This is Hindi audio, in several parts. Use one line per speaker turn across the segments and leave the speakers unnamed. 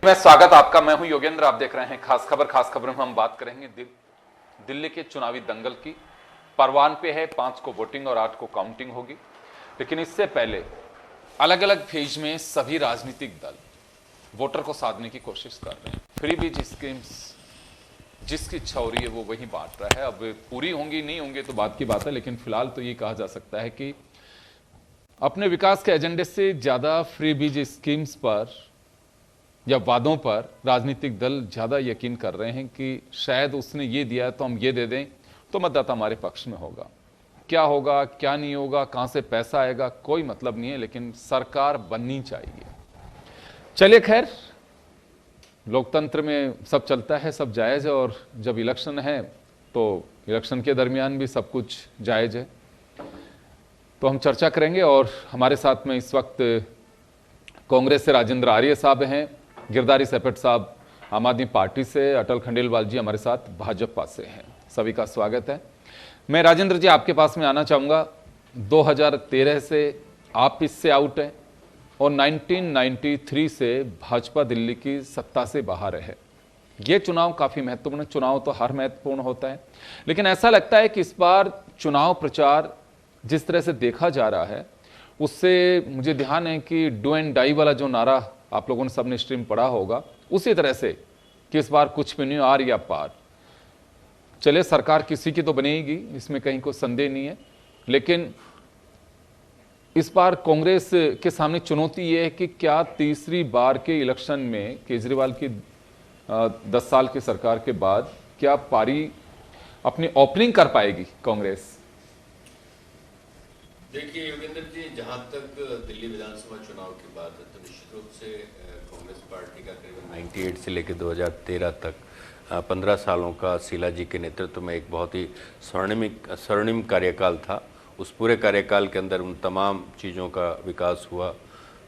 मैं स्वागत आपका। मैं हूं योगेंद्र, आप देख रहे हैं खास खबर। खास खबर में हम बात करेंगे दिल्ली के चुनावी दंगल की। परवान पे है 5 को वोटिंग और 8 को काउंटिंग होगी। लेकिन इससे पहले अलग अलग फेज में सभी राजनीतिक दल वोटर को साधने की कोशिश कर रहे हैं। फ्री बीज स्कीम्स जिसकी इच्छा हो रही है वो वही बांट रहा है। अब पूरी होंगी नहीं होंगी तो बात की बात है, लेकिन फिलहाल तो ये कहा जा सकता है कि अपने विकास के एजेंडे से ज्यादा फ्री बीज स्कीम्स पर या वादों पर राजनीतिक दल ज्यादा यकीन कर रहे हैं कि शायद उसने ये दिया तो हम ये दे दें तो मतदाता हमारे पक्ष में होगा। क्या होगा क्या नहीं होगा, कहां से पैसा आएगा, कोई मतलब नहीं है, लेकिन सरकार बननी चाहिए। चलिए खैर, लोकतंत्र में सब चलता है, सब जायज है, और जब इलेक्शन है तो इलेक्शन के दरमियान भी सब कुछ जायज है। तो हम चर्चा करेंगे और हमारे साथ में इस वक्त कांग्रेस से राजेंद्र आर्य साहब हैं, गिरधारी सेपट साहब आम आदमी पार्टी से, अटल खंडेलवाल जी हमारे साथ भाजपा से हैं। सभी का स्वागत है। मैं राजेंद्र जी आपके पास में आना चाहूँगा। 2013 से आप इससे आउट हैं और 1993 से भाजपा दिल्ली की सत्ता से बाहर है। ये चुनाव काफ़ी महत्वपूर्ण, चुनाव तो हर महत्वपूर्ण होता है, लेकिन ऐसा लगता है कि इस बार चुनाव प्रचार जिस तरह से देखा जा रहा है उससे मुझे ध्यान है कि डू एंड डाई वाला जो नारा आप लोगों ने सबने स्ट्रीम पढ़ा होगा, उसी तरह से कि इस बार कुछ भी नहीं, आर या पार। चले, सरकार किसी की तो बनेगी, इसमें कहीं कोई संदेह नहीं है, लेकिन इस बार कांग्रेस के सामने चुनौती यह है कि क्या तीसरी बार के इलेक्शन में केजरीवाल की 10 साल की सरकार के बाद क्या पारी अपनी ओपनिंग कर पाएगी कांग्रेस?
देखिए योगेंद्र जी, जहां तक दिल्ली विधानसभा चुनाव की बात है तो निश्चित रूप से कांग्रेस पार्टी का करीबन 98 से लेकर 2013 तक 15 सालों का शीला जी के नेतृत्व में एक बहुत ही स्वर्णिम कार्यकाल था। उस पूरे कार्यकाल के अंदर उन तमाम चीज़ों का विकास हुआ,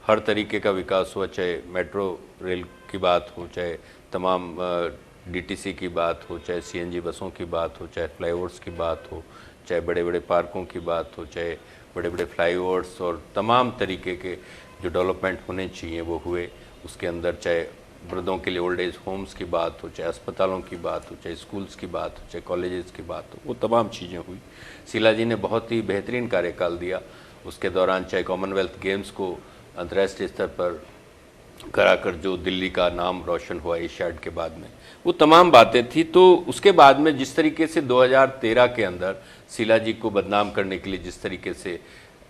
हर तरीके का विकास हुआ, चाहे मेट्रो रेल की बात हो, चाहे तमाम डीटीसी की बात हो, चाहे सीएनजी बसों की बात हो, चाहे फ्लाईओवर्स की बात हो, चाहे बड़े बड़े पार्कों की बात हो, चाहे बड़े बड़े फ्लाईओवर्स और तमाम तरीके के जो डेवलपमेंट होने चाहिए वो हुए। उसके अंदर चाहे वृद्धों के लिए ओल्ड एज होम्स की बात हो, चाहे अस्पतालों की बात हो, चाहे स्कूल्स की बात हो, चाहे कॉलेजेस की बात हो, वो तमाम चीज़ें हुई। शीला जी ने बहुत ही बेहतरीन कार्यकाल दिया। उसके दौरान चाहे कॉमनवेल्थ गेम्स को अंतर्राष्ट्रीय स्तर पर कराकर जो दिल्ली का नाम रोशन हुआ एशियाड के बाद में, वो तमाम बातें थी। तो उसके बाद में जिस तरीके से 2013 के अंदर शीला जी को बदनाम करने के लिए जिस तरीके से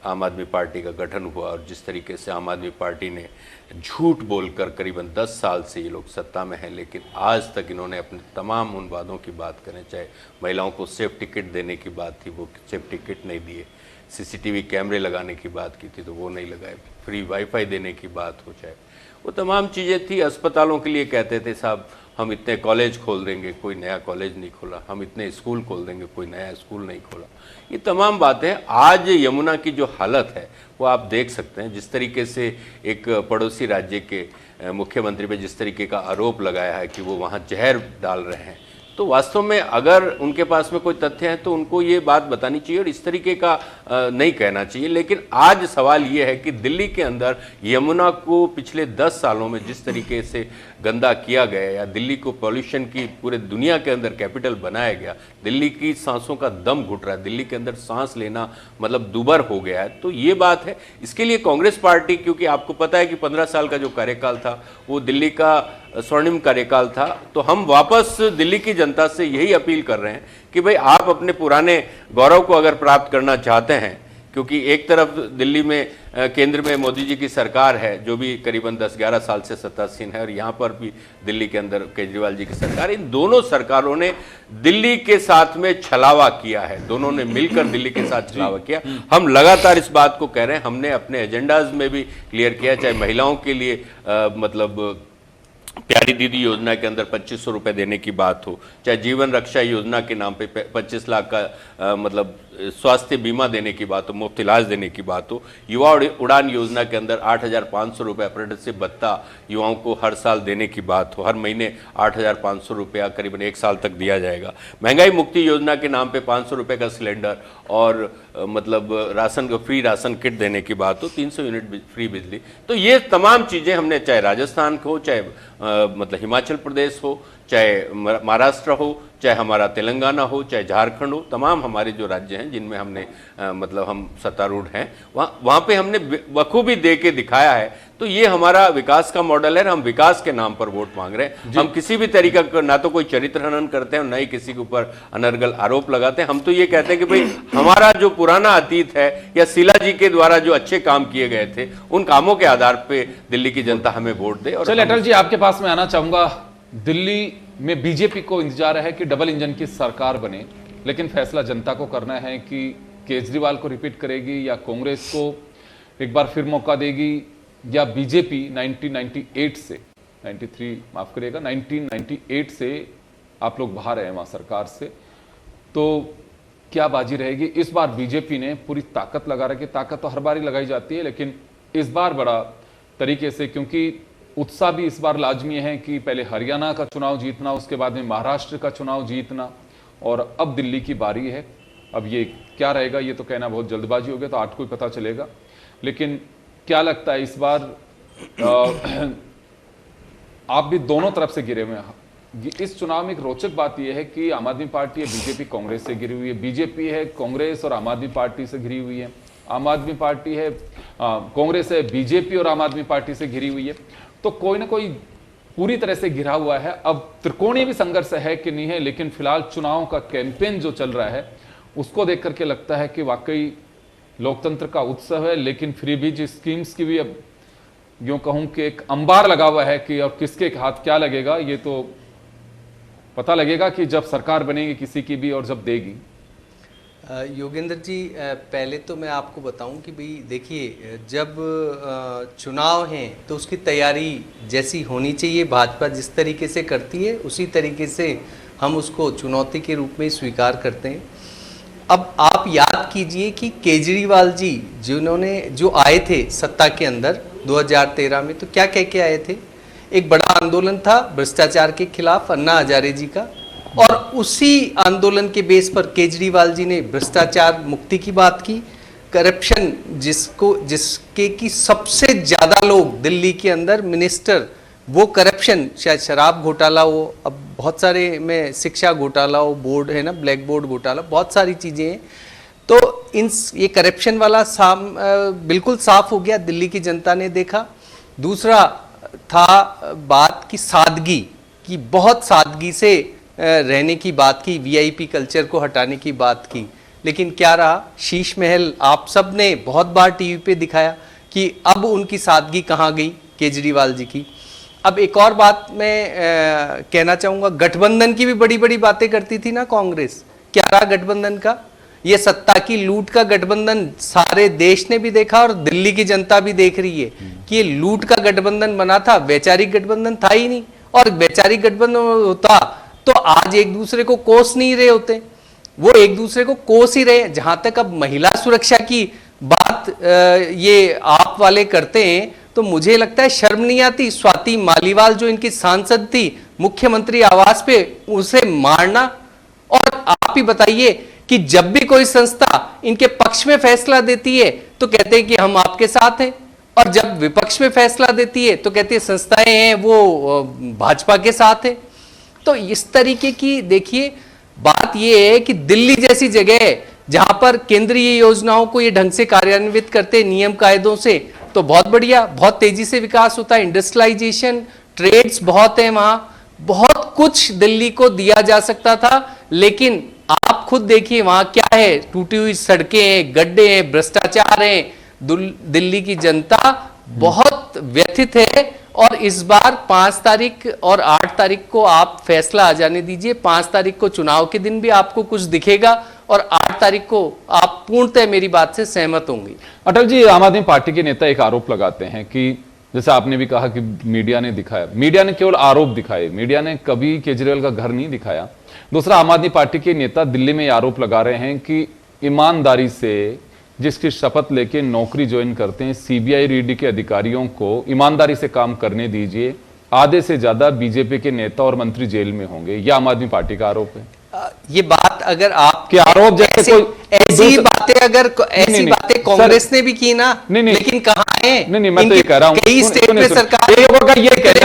आम आदमी पार्टी का गठन हुआ और जिस तरीके से आम आदमी पार्टी ने झूठ बोलकर करीबन 10 साल से ये लोग सत्ता में हैं, लेकिन आज तक इन्होंने अपने तमाम उन वादों की बात करें, चाहे महिलाओं को सेफ टिकट देने की बात थी, वो सेफ टिकट नहीं दिए, सीसीटीवी कैमरे लगाने की बात की थी तो वो नहीं लगाए, फ्री वाईफाई देने की बात हो, चाहे वो तमाम चीज़ें थी। अस्पतालों के लिए कहते थे साहब हम इतने कॉलेज खोल देंगे, कोई नया कॉलेज नहीं खोला, हम इतने स्कूल खोल देंगे, कोई नया स्कूल नहीं खोला। ये तमाम बातें आज यमुना की जो हालत है वो आप देख सकते हैं। जिस तरीके से एक पड़ोसी राज्य के मुख्यमंत्री पे जिस तरीके का आरोप लगाया है कि वो वहाँ जहर डाल रहे हैं, तो वास्तव में अगर उनके पास में कोई तथ्य है तो उनको ये बात बतानी चाहिए और इस तरीके का नहीं कहना चाहिए। लेकिन आज सवाल ये है कि दिल्ली के अंदर यमुना को पिछले 10 सालों में जिस तरीके से गंदा किया गया या दिल्ली को पॉल्यूशन की पूरे दुनिया के अंदर कैपिटल बनाया गया, दिल्ली की सांसों का दम घुट रहा है, दिल्ली के अंदर सांस लेना मतलब दुबर हो गया है, तो ये बात है। इसके लिए कांग्रेस पार्टी, क्योंकि आपको पता है कि 15 साल का जो कार्यकाल था वो दिल्ली का स्वर्णिम कार्यकाल था, तो हम वापस दिल्ली की जनता से यही अपील कर रहे हैं कि भाई आप अपने पुराने गौरव को अगर प्राप्त करना चाहते हैं, क्योंकि एक तरफ दिल्ली में केंद्र में मोदी जी की सरकार है जो भी करीबन 10-11 साल से सत्तासीन है, और यहाँ पर भी दिल्ली के अंदर केजरीवाल जी की सरकार, इन दोनों सरकारों ने दिल्ली के साथ में छलावा किया है, दोनों ने मिलकर दिल्ली के साथ छलावा किया। हम लगातार इस बात को कह रहे हैं, हमने अपने एजेंडाज में भी क्लियर किया, चाहे महिलाओं के लिए मतलब प्यारी दीदी योजना के अंदर 2500 रुपए देने की बात हो, चाहे जीवन रक्षा योजना के नाम पे 25 लाख का मतलब स्वास्थ्य बीमा देने की बात हो, मुफ्त इलाज देने की बात हो, युवा उड़ान योजना के अंदर 8,500 रुपये अप्रेंटिसशिप भत्ता युवाओं को हर साल देने की बात हो, हर महीने 8,500 रुपया करीबन 1 साल तक दिया जाएगा। महंगाई मुक्ति योजना के नाम पे 500 रुपये का सिलेंडर और मतलब राशन को फ्री राशन किट देने की बात हो, 300 यूनिट फ्री बिजली। तो ये तमाम चीज़ें हमने, चाहे राजस्थान हो, चाहे मतलब हिमाचल प्रदेश हो, चाहे महाराष्ट्र हो, चाहे हमारा तेलंगाना हो, चाहे झारखंड हो, तमाम हमारे जो राज्य हैं जिनमें हमने मतलब हम सत्तारूढ़ हैं, वहाँ पे हमने बखूबी दे के दिखाया है। तो ये हमारा विकास का मॉडल है। हम विकास के नाम पर वोट मांग रहे हैं। हम किसी भी तरीका का ना तो कोई चरित्र हनन करते हैं, ना ही किसी के ऊपर अनर्गल आरोप लगाते हैं। हम तो ये कहते हैं कि भाई हमारा जो पुराना अतीत है या शीला जी के द्वारा जो अच्छे काम किए गए थे, उन कामों के आधार पे दिल्ली की जनता हमें वोट दे। और
चलिए अटल जी, आपके पास मैं आना चाहूंगा। दिल्ली में बीजेपी को इंतजार है कि डबल इंजन की सरकार बने, लेकिन फैसला जनता को करना है कि केजरीवाल को रिपीट करेगी या कांग्रेस को एक बार फिर मौका देगी, या बीजेपी 1998 से 93 माफ करिएगा 1998 से आप लोग बाहर हैं वहां सरकार से, तो क्या बाजी रहेगी इस बार? बीजेपी ने पूरी ताकत लगा रखी। ताकत तो हर बार ही लगाई जाती है, लेकिन इस बार बड़ा तरीके से, क्योंकि उत्साह भी इस बार लाजमी है कि पहले हरियाणा का चुनाव जीतना, उसके बाद में महाराष्ट्र का चुनाव जीतना, और अब दिल्ली की बारी है। अब ये क्या रहेगा ये तो कहना बहुत जल्दबाजी हो गया, तो 8 को ही पता चलेगा। लेकिन क्या लगता है इस बार आप भी दोनों तरफ से गिरे हुए हैं इस चुनाव में। एक रोचक बात यह है कि आम आदमी पार्टी है, बीजेपी कांग्रेस से घिरी हुई है, बीजेपी है कांग्रेस और आम आदमी पार्टी से घिरी हुई है, आम आदमी पार्टी है कांग्रेस है बीजेपी और आम आदमी पार्टी से घिरी हुई है। तो कोई ना कोई पूरी तरह से घिरा हुआ है। अब त्रिकोणीय भी संघर्ष है कि नहीं है, लेकिन फिलहाल चुनाव का कैंपेन जो चल रहा है उसको देख करके लगता है कि वाकई लोकतंत्र का उत्सव है। लेकिन फ्री बीज स्कीम्स की भी अब यूं कहूं कि एक अंबार लगा हुआ है कि अब किसके हाथ क्या लगेगा ये तो पता लगेगा कि जब सरकार बनेगी किसी की भी और जब देगी।
योगेंद्र जी, पहले तो मैं आपको बताऊं कि भाई देखिए, जब चुनाव हैं तो उसकी तैयारी जैसी होनी चाहिए, भाजपा जिस तरीके से करती है उसी तरीके से हम उसको चुनौती के रूप में स्वीकार करते हैं। अब आप याद कीजिए कि केजरीवाल जी जिन्होंने जो आए थे सत्ता के अंदर 2013 में, तो क्या कह के आए थे? एक बड़ा आंदोलन था भ्रष्टाचार के खिलाफ, अन्ना हजारे जी का, और उसी आंदोलन के बेस पर केजरीवाल जी ने भ्रष्टाचार मुक्ति की बात की। करप्शन जिसके की सबसे ज़्यादा लोग दिल्ली के अंदर मिनिस्टर, वो करप्शन, शायद शराब घोटाला हो, अब बहुत सारे में शिक्षा घोटाला हो, बोर्ड है ना, ब्लैक बोर्ड घोटाला, बहुत सारी चीज़ें हैं। तो ये करप्शन वाला बिल्कुल साफ हो गया, दिल्ली की जनता ने देखा। दूसरा था बात की सादगी की, बहुत सादगी से रहने की बात की, वीआईपी कल्चर को हटाने की बात की। लेकिन क्या रहा? शीश महल आप सब ने बहुत बार टीवी पे दिखाया कि अब उनकी सादगी कहाँ गई केजरीवाल जी की। अब एक और बात मैं कहना चाहूँगा, गठबंधन की भी बड़ी बड़ी बातें करती थी ना कांग्रेस। क्या रहा गठबंधन का? ये सत्ता की लूट का गठबंधन सारे देश ने भी देखा और दिल्ली की जनता भी देख रही है कि ये लूट का गठबंधन बना था, वैचारिक गठबंधन था ही नहीं। और वैचारिक गठबंधन होता तो आज एक दूसरे को कोस नहीं रहे होते, वो एक दूसरे को कोस ही रहे। जहां तक अब महिला सुरक्षा की बात ये आप वाले करते हैं, तो मुझे लगता है शर्म नहीं आती। स्वाति मालीवाल जो इनकी सांसद थी, मुख्यमंत्री आवास पे उसे मारना। और आप ही बताइए कि जब भी कोई संस्था इनके पक्ष में फैसला देती है तो कहते हैं कि हम आपके साथ हैं, और जब विपक्ष में फैसला देती है तो कहते हैं संस्थाएं हैं वो भाजपा के साथ है। तो इस तरीके की देखिए बात यह है कि दिल्ली जैसी जगह है जहां पर केंद्रीय योजनाओं को ये ढंग से कार्यान्वित करते नियम कायदों से, तो बहुत बढ़िया, बहुत तेजी से विकास होता है। इंडस्ट्रियलाइजेशन, ट्रेड्स बहुत है वहां, बहुत कुछ दिल्ली को दिया जा सकता था। लेकिन आप खुद देखिए वहां क्या है, टूटी हुई सड़कें हैं, गड्ढे हैं, भ्रष्टाचार है। दिल्ली की जनता बहुत व्यथित है। और इस बार 5 तारीख और 8 तारीख को आप फैसला आ जाने दीजिए। 5 तारीख को चुनाव के दिन भी आपको कुछ दिखेगा और 8 तारीख को आप पूर्णतः मेरी बात से सहमत होंगे।
अटल जी, आम आदमी पार्टी के नेता एक आरोप लगाते हैं कि जैसे आपने भी कहा कि मीडिया ने दिखाया, मीडिया ने केवल आरोप दिखाए, मीडिया ने कभी केजरीवाल का घर नहीं दिखाया। दूसरा, आम आदमी पार्टी के नेता दिल्ली में आरोप लगा रहे हैं कि ईमानदारी से जिसकी शपथ लेके नौकरी ज्वाइन करते हैं, सीबीआई ईडी के अधिकारियों को ईमानदारी से काम करने दीजिए। आधे से ज्यादा बीजेपी के नेता और मंत्री जेल में होंगे, यह आम आदमी पार्टी का आरोप है।
ये बात अगर आप
कि आरोप जैसे
ऐसी बातें अगर ऐसी बातें कांग्रेस ने भी की ना, लेकिन कहाँ है?
नहीं, मैं तो ये कह रहा हूँ,
कई स्टेट में सरकार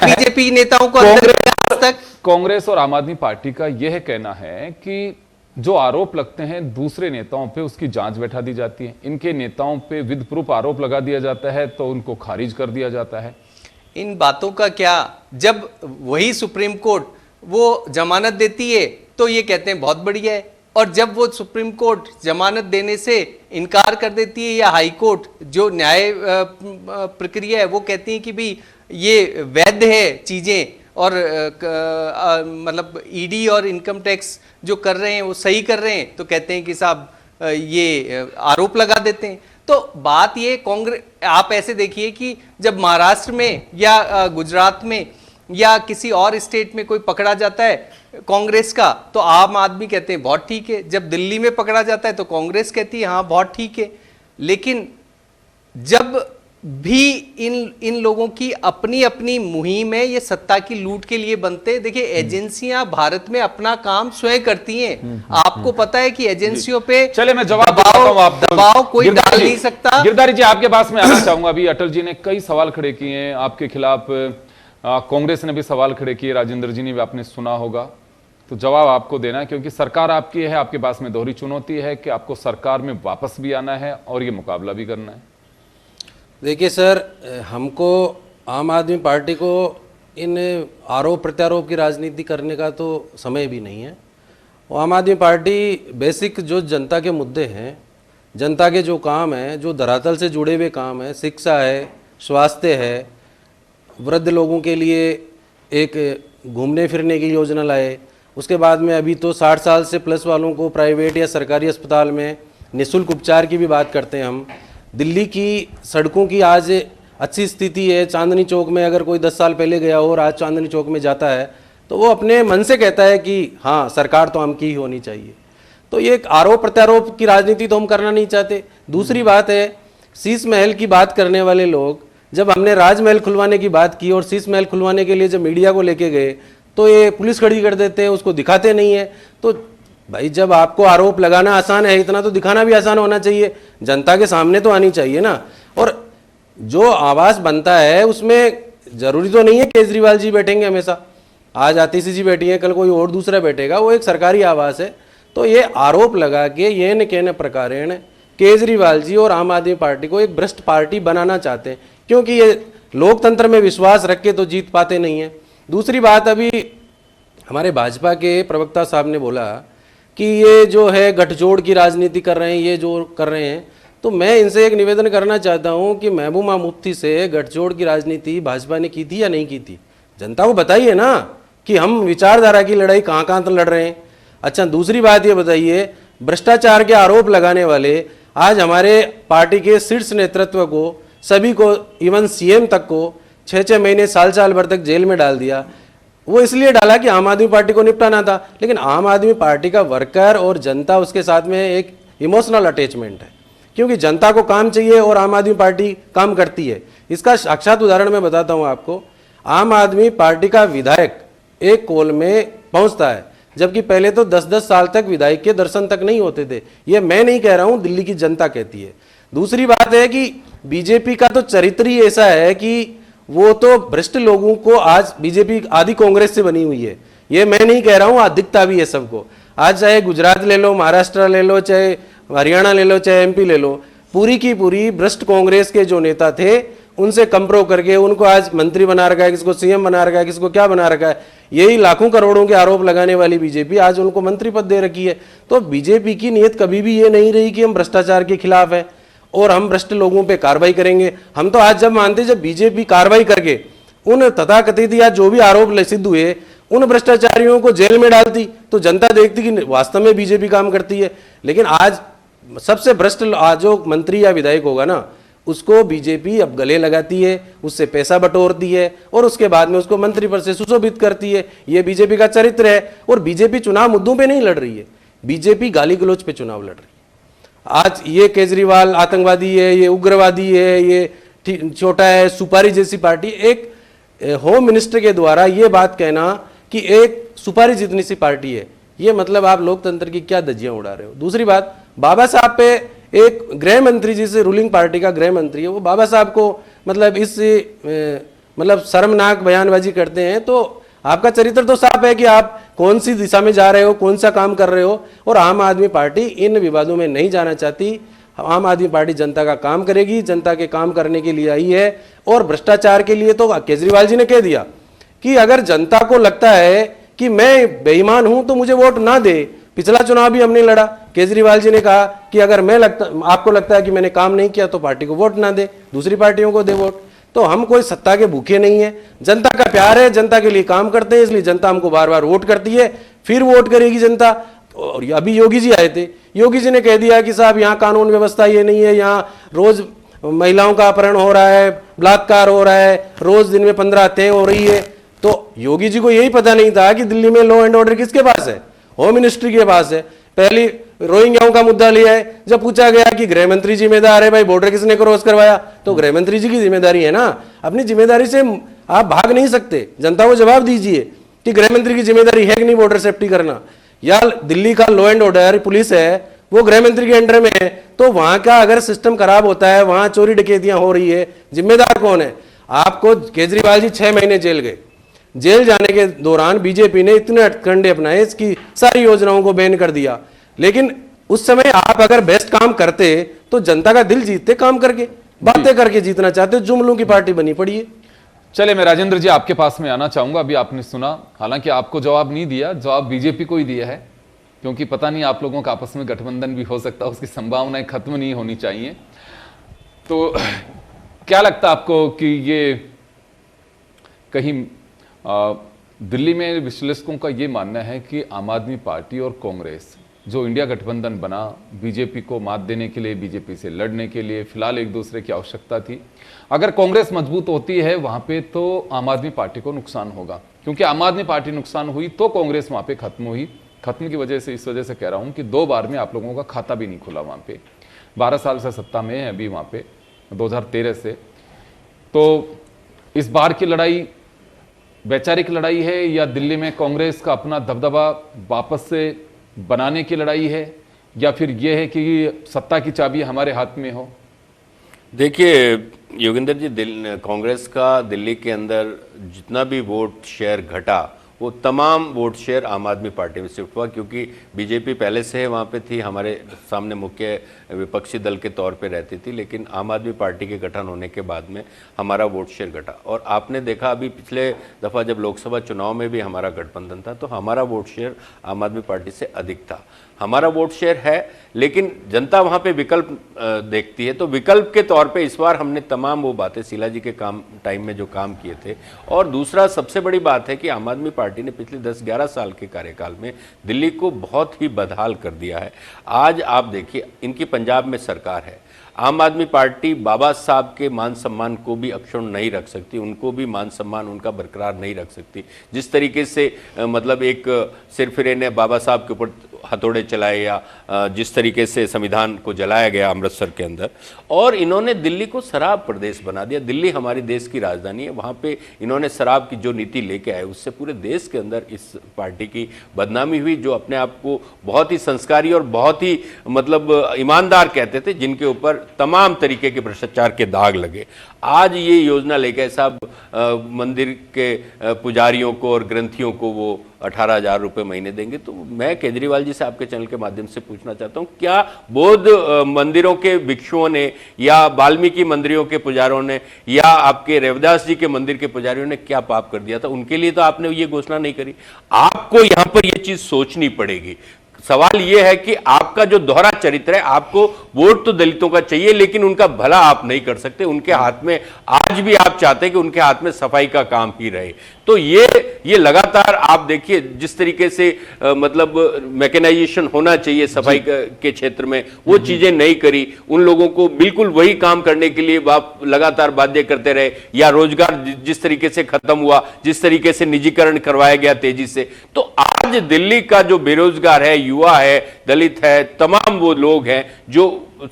बीजेपी नेताओं को आज तक।
कांग्रेस और आम आदमी पार्टी का यह कहना है कि जो आरोप लगते हैं दूसरे नेताओं पे, उसकी जांच बैठा दी जाती है। इनके नेताओं पे विद प्रूफ आरोप लगा दिया जाता है तो उनको खारिज कर दिया जाता है।
इन बातों का क्या, जब वही सुप्रीम कोर्ट वो जमानत देती है तो ये कहते हैं बहुत बढ़िया है, और जब वो सुप्रीम कोर्ट जमानत देने से इनकार कर देती है, या हाई कोर्ट जो न्याय प्रक्रिया है वो कहती है कि भाई ये वैध है चीजें, और मतलब ईडी और इनकम टैक्स जो कर रहे हैं वो सही कर रहे हैं, तो कहते हैं कि साहब ये आरोप लगा देते हैं। तो बात ये कांग्रेस, आप ऐसे देखिए कि जब महाराष्ट्र में या गुजरात में या किसी और स्टेट में कोई पकड़ा जाता है कांग्रेस का, तो आम आदमी कहते हैं बहुत ठीक है। जब दिल्ली में पकड़ा जाता है तो कांग्रेस कहती है हाँ बहुत ठीक है। लेकिन जब भी इन लोगों की अपनी अपनी मुहिम है, ये सत्ता की लूट के लिए बनते हैं। देखिए एजेंसियां भारत में अपना काम स्वयं करती हैं। आपको पता है कि एजेंसियों पे
चले मैं जवाब देता हूं आपको।
दबाव कोई डाल नहीं सकता।
गिरधारी जी आपके पास में आना चाहूंगा। अभी अटल जी ने कई सवाल खड़े किए हैं आपके खिलाफ, कांग्रेस ने भी सवाल खड़े किए, राजेंद्र जी ने भी आपने सुना होगा, तो जवाब आपको देना है क्योंकि सरकार आपकी है। आपके पास में दोहरी चुनौती है कि आपको सरकार में वापस भी आना है और ये मुकाबला भी करना है।
देखिए सर, हमको आम आदमी पार्टी को इन आरोप प्रत्यारोप की राजनीति करने का तो समय भी नहीं है। और आम आदमी पार्टी बेसिक जो जनता के मुद्दे हैं, जनता के जो काम हैं, जो धरातल से जुड़े हुए काम हैं, शिक्षा है, स्वास्थ्य है, वृद्ध लोगों के लिए एक घूमने फिरने की योजना लाए, उसके बाद में अभी तो 60 साल से प्लस वालों को प्राइवेट या सरकारी अस्पताल में निःशुल्क उपचार की भी बात करते हैं हम। दिल्ली की सड़कों की आज अच्छी स्थिति है। चांदनी चौक में अगर कोई 10 साल पहले गया हो और आज चांदनी चौक में जाता है तो वो अपने मन से कहता है कि हाँ सरकार तो हम की ही होनी चाहिए। तो ये एक आरोप प्रत्यारोप की राजनीति तो हम करना नहीं चाहते। दूसरी बात है, शीश महल की बात करने वाले लोग, जब हमने राजमहल खुलवाने की बात की और शीश महल खुलवाने के लिए जब मीडिया को लेके गए तो ये पुलिस खड़ी कर देते हैं, उसको दिखाते नहीं है। तो भाई जब आपको आरोप लगाना आसान है, इतना तो दिखाना भी आसान होना चाहिए, जनता के सामने तो आनी चाहिए ना। और जो आवास बनता है उसमें जरूरी तो नहीं है केजरीवाल जी बैठेंगे हमेशा। आज आतिशी जी बैठी है, कल कोई और दूसरा बैठेगा, वो एक सरकारी आवास है। तो ये आरोप लगा के ये न कहने प्रकारेण केजरीवाल जी और आम आदमी पार्टी को एक भ्रष्ट पार्टी बनाना चाहते हैं, क्योंकि ये लोकतंत्र में विश्वास रख के तो जीत पाते नहीं है। दूसरी बात, अभी हमारे भाजपा के प्रवक्ता साहब ने बोला कि ये जो है गठजोड़ की राजनीति कर रहे हैं, ये जो कर रहे हैं, तो मैं इनसे एक निवेदन करना चाहता हूं कि महबूबा मुफ्ती से गठजोड़ की राजनीति भाजपा ने की थी या नहीं की थी, जनता को बताइए ना कि हम विचारधारा की लड़ाई कहाँ कहाँ तक लड़ रहे हैं। अच्छा, दूसरी बात ये बताइए, भ्रष्टाचार के आरोप लगाने वाले आज हमारे पार्टी के शीर्ष नेतृत्व को, सभी को, इवन सीएम तक को 6-6 महीने साल भर तक जेल में डाल दिया। वो इसलिए डाला कि आम आदमी पार्टी को निपटाना था, लेकिन आम आदमी पार्टी का वर्कर और जनता उसके साथ में एक इमोशनल अटैचमेंट है, क्योंकि जनता को काम चाहिए और आम आदमी पार्टी काम करती है। इसका साक्षात उदाहरण मैं बताता हूं आपको। आम आदमी पार्टी का विधायक एक कॉल में पहुंचता है, जबकि पहले तो 10-10 साल तक विधायक के दर्शन तक नहीं होते थे। ये मैं नहीं कह रहा हूं, दिल्ली की जनता कहती है। दूसरी बात है कि बीजेपी का तो चरित्र ही ऐसा है कि वो तो भ्रष्ट लोगों को, आज बीजेपी आदि कांग्रेस से बनी हुई है, ये मैं नहीं कह रहा हूं, आज दिखता भी है सबको। आज चाहे गुजरात ले लो, महाराष्ट्र ले लो, चाहे हरियाणा ले लो, चाहे एमपी ले लो, पूरी की पूरी भ्रष्ट कांग्रेस के जो नेता थे उनसे कंप्रो करके उनको आज मंत्री बना रखा है, किसको सीएम बना रखा है, किसको क्या बना रखा है। यही लाखों करोड़ों के आरोप लगाने वाली बीजेपी आज उनको मंत्री पद दे रखी है। तो बीजेपी की नीयत कभी भी ये नहीं रही कि हम भ्रष्टाचार के खिलाफ है और हम भ्रष्ट लोगों पे कार्रवाई करेंगे। हम तो आज जब मानते, जब बीजेपी कार्रवाई करके उन तथाकथित या जो भी आरोप सिद्ध हुए उन भ्रष्टाचारियों को जेल में डालती तो जनता देखती कि वास्तव में बीजेपी काम करती है। लेकिन आज सबसे भ्रष्ट जो मंत्री या विधायक होगा ना, उसको बीजेपी अब गले लगाती है, उससे पैसा बटोरती है और उसके बाद में उसको मंत्री पद से सुशोभित करती है। ये बीजेपी का चरित्र है। और बीजेपी चुनाव मुद्दों पे नहीं लड़ रही है, बीजेपी गाली गलौज पे चुनाव लड़ रही है। आज ये केजरीवाल आतंकवादी है, ये उग्रवादी है, ये छोटा है, सुपारी जैसी पार्टी, एक होम मिनिस्टर के द्वारा ये बात कहना कि एक सुपारी जितनी सी पार्टी है, ये मतलब आप लोकतंत्र की क्या धज्जियां उड़ा रहे हो। दूसरी बात, बाबा साहब पे एक गृह मंत्री जिसे रूलिंग पार्टी का गृह मंत्री है, वो बाबा साहब को मतलब इस मतलब शर्मनाक बयानबाजी करते हैं, तो आपका चरित्र तो साफ है कि आप कौन सी दिशा में जा रहे हो, कौन सा काम कर रहे हो। और आम आदमी पार्टी इन विवादों में नहीं जाना चाहती। आम आदमी पार्टी जनता का काम करेगी, जनता के काम करने के लिए आई है। और भ्रष्टाचार के लिए तो केजरीवाल जी ने कह दिया कि अगर जनता को लगता है कि मैं बेईमान हूं तो मुझे वोट ना दे। पिछला चुनाव भी हमने लड़ा, केजरीवाल जी ने कहा कि अगर आपको लगता है कि मैंने काम नहीं किया तो पार्टी को वोट ना दे, दूसरी पार्टियों को दे वोट। तो हम कोई सत्ता के भूखे नहीं है, जनता का प्यार है, जनता के लिए काम करते हैं, इसलिए जनता हमको बार बार वोट करती है, फिर वोट करेगी जनता। और अभी योगी जी आए थे, योगी जी ने कह दिया कि साहब यहाँ कानून व्यवस्था ये नहीं है, यहाँ रोज महिलाओं का अपहरण हो रहा है, बलात्कार हो रहा है, रोज दिन में 15 हत्याएं हो रही है। तो योगी जी को यही पता नहीं था कि दिल्ली में लॉ एंड ऑर्डर किसके पास है, होम मिनिस्ट्री के पास है। पहली रोहिंग्याओं का मुद्दा लिया है, जब पूछा गया कि गृह मंत्री जिम्मेदार है, भाई बॉर्डर किसने क्रॉस करवाया, तो गृह मंत्री जी की जिम्मेदारी है ना। अपनी जिम्मेदारी से आप भाग नहीं सकते, जनता को जवाब दीजिए कि गृह मंत्री की जिम्मेदारी है कि नहीं बॉर्डर सेफ्टी करना। या दिल्ली का लॉ एंड ऑर्डर पुलिस है, वो गृह मंत्री के अंडर में है, तो वहां का अगर सिस्टम खराब होता है, वहां चोरी डकैतियां हो रही है, जिम्मेदार कौन है। आपको केजरीवाल जी 6 महीने जेल गए, जेल जाने के दौरान बीजेपी ने इतने हथकंडे अपनाए, इसकी सारी योजनाओं को बैन कर दिया। लेकिन उस समय आप अगर बेस्ट काम करते तो जनता का दिल जीतते, काम करके, बातें करके जीतना चाहते, जुमलों की पार्टी बनी पड़ी है।
चले, मैं राजेंद्र जी आपके पास में आना चाहूंगा। अभी आपने सुना, हालांकि आपको जवाब नहीं दिया, जवाब बीजेपी को ही दिया है, क्योंकि पता नहीं आप लोगों का आपस में गठबंधन भी हो सकता है, उसकी संभावनाएं खत्म नहीं होनी चाहिए। तो क्या लगता है आपको कि ये कहीं दिल्ली में विश्लेषकों का ये मानना है कि आम आदमी पार्टी और कांग्रेस जो इंडिया गठबंधन बना, बीजेपी को मात देने के लिए, बीजेपी से लड़ने के लिए, फिलहाल एक दूसरे की आवश्यकता थी। अगर कांग्रेस मजबूत होती है वहां पे तो आम आदमी पार्टी को नुकसान होगा, क्योंकि आम आदमी पार्टी नुकसान हुई तो कांग्रेस वहां पे खत्म हुई। खत्म की वजह से, इस वजह से कह रहा हूं कि 2 बार में आप लोगों का खाता भी नहीं खुला वहां पे। 12 साल से सत्ता में है अभी वहां पे, 2013 से। तो इस बार की लड़ाई वैचारिक लड़ाई है या दिल्ली में कांग्रेस का अपना दबदबा वापस से बनाने की लड़ाई है, या फिर यह है कि सत्ता की चाबी हमारे हाथ में हो?
देखिए योगेंद्र जी, कांग्रेस का दिल्ली के अंदर जितना भी वोट शेयर घटा, वो तमाम वोट शेयर आम आदमी पार्टी में शिफ्ट हुआ, क्योंकि बीजेपी पहले से वहाँ पे थी, हमारे सामने मुख्य विपक्षी दल के तौर पे रहती थी। लेकिन आम आदमी पार्टी के गठन होने के बाद में हमारा वोट शेयर घटा। और आपने देखा अभी पिछले दफ़ा जब लोकसभा चुनाव में भी हमारा गठबंधन था, तो हमारा वोट शेयर आम आदमी पार्टी से अधिक था। हमारा वोट शेयर है, लेकिन जनता वहाँ पे विकल्प देखती है, तो विकल्प के तौर पे इस बार हमने तमाम वो बातें शीला जी के काम टाइम में जो काम किए थे। और दूसरा सबसे बड़ी बात है कि आम आदमी पार्टी ने पिछले 10-11 साल के कार्यकाल में दिल्ली को बहुत ही बदहाल कर दिया है। आज आप देखिए, इनकी पंजाब में सरकार है, आम आदमी पार्टी बाबा साहब के मान सम्मान को भी अक्षुण्ण नहीं रख सकती, उनको भी मान सम्मान उनका बरकरार नहीं रख सकती। जिस तरीके से मतलब एक सिरफिरे ने बाबा साहब के ऊपर हथौड़े चलाए, या जिस तरीके से संविधान को जलाया गया अमृतसर के अंदर, और इन्होंने दिल्ली को शराब प्रदेश बना दिया। दिल्ली हमारी देश की राजधानी है, वहाँ पे इन्होंने शराब की जो नीति लेके आए, उससे पूरे देश के अंदर इस पार्टी की बदनामी हुई, जो अपने आप को बहुत ही संस्कारी और बहुत ही मतलब ईमानदार कहते थे, जिनके ऊपर तमाम तरीके के भ्रष्टाचार के दाग लगे। आज ये योजना लेकर साहब मंदिर के पुजारियों को और ग्रंथियों को वो 18,000 रुपये महीने देंगे। तो मैं केजरीवाल जी से आपके चैनल के माध्यम से पूछना चाहता हूँ, क्या बौद्ध मंदिरों के भिक्षुओं ने या वाल्मीकि मंदिरों के पुजारियों ने या आपके रविदास जी के मंदिर के पुजारियों ने क्या पाप कर दिया था? उनके लिए तो आपने ये घोषणा नहीं करी। आपको यहाँ पर ये चीज सोचनी पड़ेगी। सवाल यह है कि आपका जो दोहरा चरित्र है, आपको वोट तो दलितों का चाहिए, लेकिन उनका भला आप नहीं कर सकते। उनके हाथ में आज भी आप चाहते हैं कि उनके हाथ में सफाई का काम ही रहे। तो ये लगातार आप देखिए जिस तरीके से मतलब मैकेनाइजेशन होना चाहिए सफाई के क्षेत्र में, वो चीजें नहीं करी। उन लोगों को बिल्कुल वही काम करने के लिए आप लगातार बाध्य करते रहे, या रोजगार जिस तरीके से खत्म हुआ, जिस तरीके से निजीकरण करवाया गया तेजी से। तो आज दिल्ली का जो बेरोजगार है, युवा है, दलित है, तमाम वो लोग हैं जो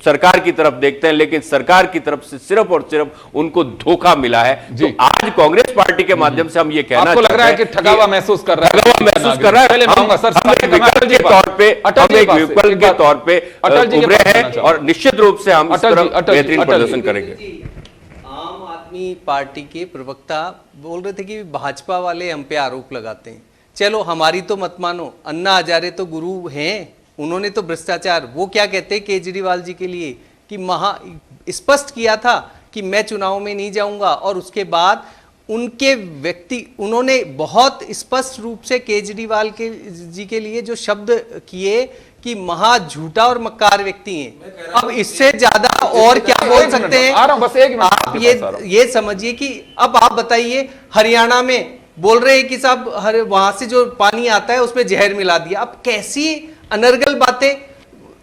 सरकार की तरफ देखते हैं, लेकिन सरकार की तरफ से सिर्फ और सिर्फ उनको धोखा मिला है। तो आज कांग्रेस पार्टी के माध्यम से हम ये कहना
आपको लग रहा है कि ठगा हुआ महसूस कर रहा है,
ठगा हुआ महसूस कर रहा है।
पहले मैं आऊंगा सर,
हम एक विकल्प के तौर पे, हम एक विकल्प के तौर पे
अटल जी के
उभरे
पास
हैं
जाना चाहूंगा।
और निश्चित रूप से हम इस
अटल जी,
तरफ
अटल जी,
बेहतरीन
अटल जी।
प्रदर्शन करेंगे।
आम आदमी पार्टी के प्रवक्ता बोल रहे थे कि भाजपा वाले हम पे आरोप लगाते हैं। चलो हमारी तो मत मानो, अन्ना हजारे तो गुरु हैं, उन्होंने तो भ्रष्टाचार, वो क्या कहते हैं केजरीवाल जी के लिए कि स्पष्ट किया था कि मैं चुनाव में नहीं जाऊंगा, और उसके बाद उनके उन्होंने बहुत स्पष्ट रूप से केजरीवाल जी के लिए जो शब्द किए कि महा झूठा और मक्कार व्यक्ति हैं। अब इससे ज्यादा और क्या बोल सकते हैं?
आ रहा हूं, बस एक मिनट
आप ये समझिए कि अब आप बताइए, हरियाणा में बोल रहे हैं कि साहब वहां से जो पानी आता है उसमें जहर मिला दिया। अब कैसी अनर्गल बातें,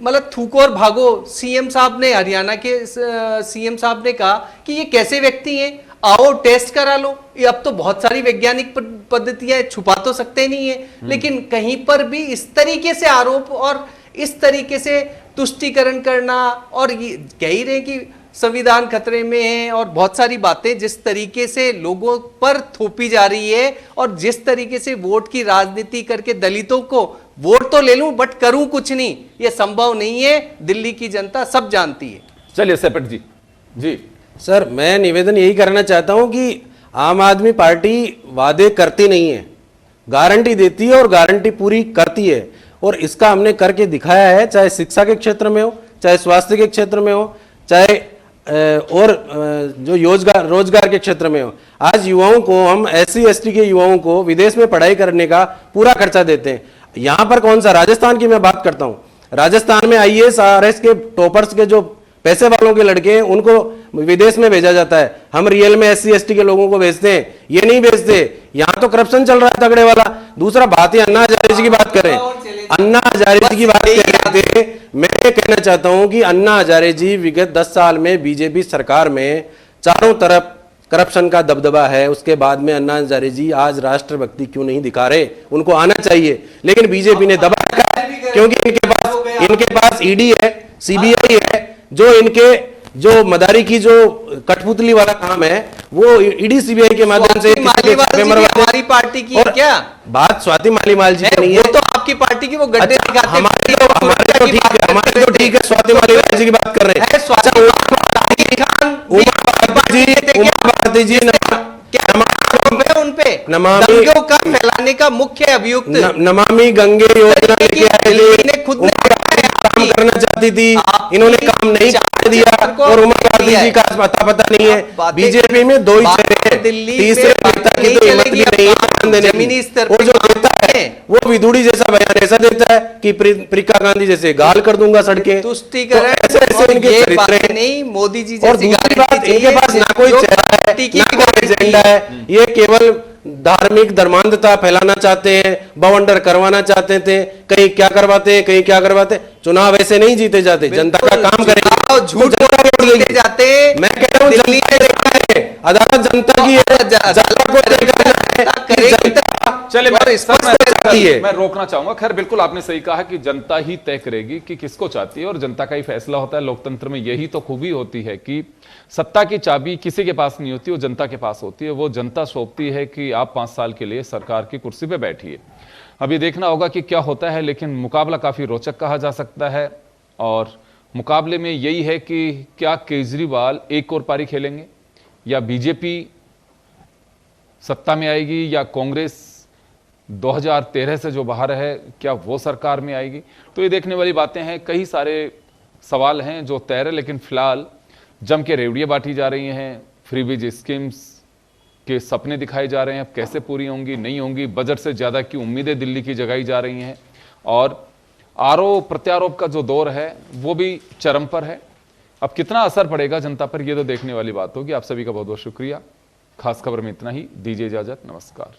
मतलब थूको और भागो। सीएम साहब ने, हरियाणा के सीएम साहब ने कहा कि ये कैसे व्यक्ति हैं, आओ टेस्ट करा लो। ये अब तो बहुत सारी वैज्ञानिक पद्धतियां, छुपा तो सकते नहीं है, लेकिन कहीं पर भी इस तरीके से आरोप और इस तरीके से तुष्टीकरण करना, और ये कह ही रहे कि संविधान खतरे में है, और बहुत सारी बातें जिस तरीके से लोगों पर थोपी जा रही है, और जिस तरीके से वोट की राजनीति करके दलितों को वोट तो ले लूं बट करूं कुछ नहीं, ये संभव नहीं है। दिल्ली की जनता सब जानती है।
चलिए सेपट जी। जी
सर, मैं निवेदन यही करना चाहता हूं कि आम आदमी पार्टी वादे करती नहीं है, गारंटी देती है और गारंटी पूरी करती है, और इसका हमने करके दिखाया है, चाहे शिक्षा के क्षेत्र में हो, चाहे स्वास्थ्य के क्षेत्र में हो, चाहे और जो रोजगार के क्षेत्र में हो। आज युवाओं को, हम SC ST के युवाओं को विदेश में पढ़ाई करने का पूरा खर्चा देते हैं। यहाँ पर कौन सा, राजस्थान की मैं बात करता हूँ, राजस्थान में IAS RS के टॉपर्स के जो पैसे वालों के लड़के हैं उनको विदेश में भेजा जाता है। हम रियल में SC ST के लोगों को भेजते हैं, ये नहीं भेजते। यहाँ तो करप्शन चल रहा है तगड़े वाला। दूसरा बात है, अन्ना हजारे जी की बात करें, अन्ना हजारे जी की बात कर रहे थे। मैं कहना चाहता हूं कि अन्ना हजारे जी विगत 10 साल में बीजेपी सरकार में चारों तरफ करप्शन का दबदबा है। उसके बाद में अन्ना हजारे जी आज राष्ट्रभक्ति क्यों नहीं दिखा रहे? उनको आना चाहिए, लेकिन बीजेपी ने दबा रखा है, क्योंकि इनके पास ED है, CBI है, जो इनके जो मदारी की जो कठपुतली वाला काम है वो ED CBI के माध्यम से
हमारी पार्टी की है क्या?
बात स्वाति मालीवाल जी की नहीं है,
वो तो आपकी पार्टी की, वो गड्ढे दिखाते हैं।
हमारे तो ठीक है, स्वाति मालीवाल जी की बात कर रहे हैं। उमा भारती जी
उनपे
नमामि
दंगों का फैलाने का मुख्य अभियुक्त
नमामि गंगे योजना लेके आए थे,
खुद
काम करना चाहती थी, इन्होंने काम नहीं कर दिया, और उमा भारती जी का पता नहीं है। बीजेपी में दो ही चेहरे हैं, तीसरे नेता की तो हिम्मत भी नहीं है जमीनी स्तर पर। जो देता है वो विदुड़ी जैसा बयान ऐसा देता है कि प्रियंका गांधी जैसे गाल कर दूंगा सड़कें,
तुष्टीकरण।
ऐसे इनके चरित्र
नहीं, मोदी जी
और दूसरी बात, इनके पास ना कोई चेहरा है, ना कोई एजेंडा है, ये केवल धार्मिक धर्मांधता फैलाना चाहते हैं, बवंडर करवाना चाहते थे, कहीं क्या करवाते हैं, कहीं क्या करवाते। चुनाव ऐसे नहीं जीते जाते, जनता का काम करेंगे, झूठ जीते जाते। मैं कह रहा हूँ दिल्ली में देखा है, अदालत जनता की है, जनता को तय करना है।
चलिए मैं रोकना चाहूंगा। खैर बिल्कुल आपने सही कहा कि जनता ही तय करेगी कि किसको चाहती है, और जनता का ही फैसला होता है। लोकतंत्र में यही तो खूबी होती है कि सत्ता की चाबी किसी के पास नहीं होती, वो जनता के पास होती है। वो जनता सौंपती है कि आप 5 साल के लिए सरकार की कुर्सी पे बैठिए। अभी देखना होगा कि क्या होता है, लेकिन मुकाबला काफी रोचक कहा जा सकता है। और मुकाबले में यही है कि क्या केजरीवाल एक और पारी खेलेंगे, या बीजेपी सत्ता में आएगी, या कांग्रेस 2013 से जो बाहर है क्या वो सरकार में आएगी। तो ये देखने वाली बातें हैं। कई सारे सवाल हैं जो तैर है, लेकिन फिलहाल जम के रेवड़ियाँ बांटी जा रही हैं, फ्रीबीज स्कीम्स के सपने दिखाए जा रहे हैं। अब कैसे पूरी होंगी, नहीं होंगी, बजट से ज़्यादा की उम्मीदें दिल्ली की जगाई जा रही हैं, और आरोप प्रत्यारोप का जो दौर है वो भी चरम पर है। अब कितना असर पड़ेगा जनता पर, ये तो देखने वाली बात होगी। आप सभी का बहुत बहुत शुक्रिया। खास खबर में इतना ही, दीजिए इजाजत, नमस्कार।